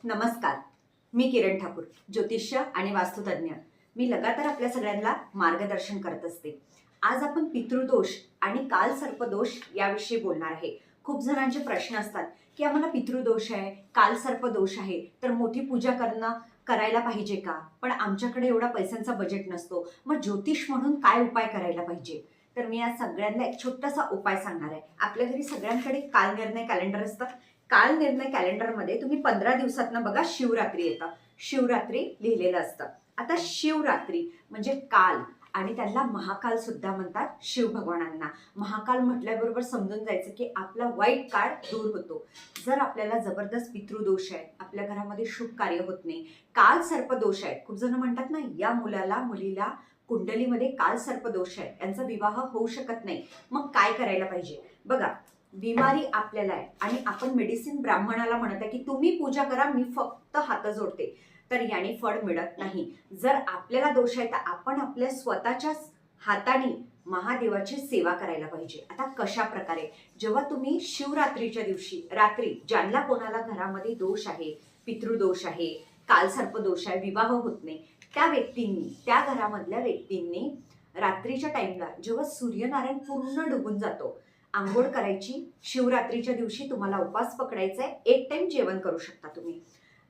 नमस्कार. मी किरण ठाकूर, ज्योतिष्य आणि वास्तुतज्ञ. मी लगातार आपल्या सगळ्यांना मार्गदर्शन करत असते. आज आपण पितृदोष आणि कालसर्पदोष याविषयी बोलणार आहे. खूप जणांचे प्रश्न असतात की आम्हाला पितृदोष आहे, कालसर्पदोष आहे, तर मोठी पूजा करायला पाहिजे का? पण आमच्याकडे एवढा पैशांचा बजेट नसतो. मग ज्योतिष म्हणून काय उपाय करायला पाहिजे? तर मी आज सगळ्यांना एक छोटासा उपाय सांगणार आहे. आपल्या घरी सगळ्यांकडे काल निर्णय कॅलेंडर असतं. काल निर्णय कॅलेंडरमध्ये तुम्ही 15 दिवसातनं बघा शिवरात्री येतं. शिवरात्री लिहिलेलं असतं. आता शिवरात्री म्हणजे काल, आणि त्यांना महाकाल सुद्धा म्हणतात. शिव भगवानांना महाकाल म्हटल्याबरोबर समजून जायचं की आपला वाईट काळ दूर होतो. जर आपल्याला जबरदस्त पितृदोष आहे, आपल्या घरामध्ये शुभ कार्य होत नाही, काल सर्पदोष आहे, खूप जण म्हणतात ना या मुलीला कुंडलीमध्ये काल सर्पदोष आहे, यांचा विवाह होऊ शकत नाही, मग काय करायला पाहिजे? बघा, बिमारी आपल्याला आहे आणि आपण मेडिसिन ब्राह्मणाला म्हणत आहे की तुम्ही पूजा करा, मी फक्त हात जोडते, तर याने फळ मिळत नाही. जर आपल्याला दोष आहे तर आपण आपल्या स्वतःच्या हाताने महादेवाची सेवा करायला पाहिजे. आता कशा प्रकारे? जेव्हा तुम्ही शिवरात्रीच्या दिवशी रात्री ज्यांना कोणाला घरामध्ये दोष आहे, पितृदोष आहे, कालसर्पदोष आहे, विवाह होत नाही, त्या व्यक्तींनी, त्या घरामधल्या व्यक्तींनी रात्रीच्या टाइमला जेव्हा सूर्यनारायण पूर्ण डुबून जातो, आंघोळ करायची. शिवरात्रीच्या दिवशी तुम्हाला उपवास पकडायचा आहे. एक टाइम जेवण करू शकता तुम्ही.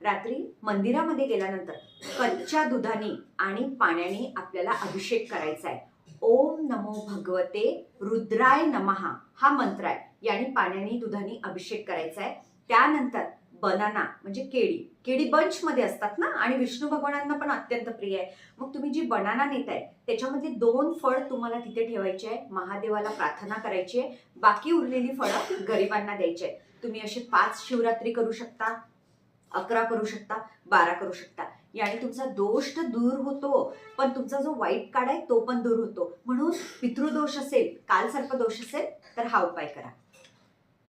रात्री मंदिरामध्ये गेल्यानंतर कच्च्या दुधाने आणि पाण्याने आपल्याला अभिषेक करायचा आहे. ओम नमो भगवते रुद्राय नमः हा मंत्र आहे. याने पाण्याने दुधाने अभिषेक करायचा आहे. त्यानंतर बनाना म्हणजे केळी बंचमध्ये असतात ना, आणि विष्णू भगवानांना पण अत्यंत प्रिय आहे. मग तुम्ही जी बनाना नेताय त्याच्यामध्ये 2 फळ तुम्हाला तिथे ठेवायचे आहे. महादेवाला प्रार्थना करायची आहे. बाकी उरलेली फळं गरिबांना द्यायची आहे. तुम्ही असे 5 शिवरात्री करू शकता, 11 करू शकता, 12 करू शकता. याने तुमचा दोष तर दूर होतो, पण तुमचा जो वाईट काळ आहे तो पण दूर होतो. म्हणून पितृदोष असेल, कालसर्पदोष असेल तर हा उपाय करा.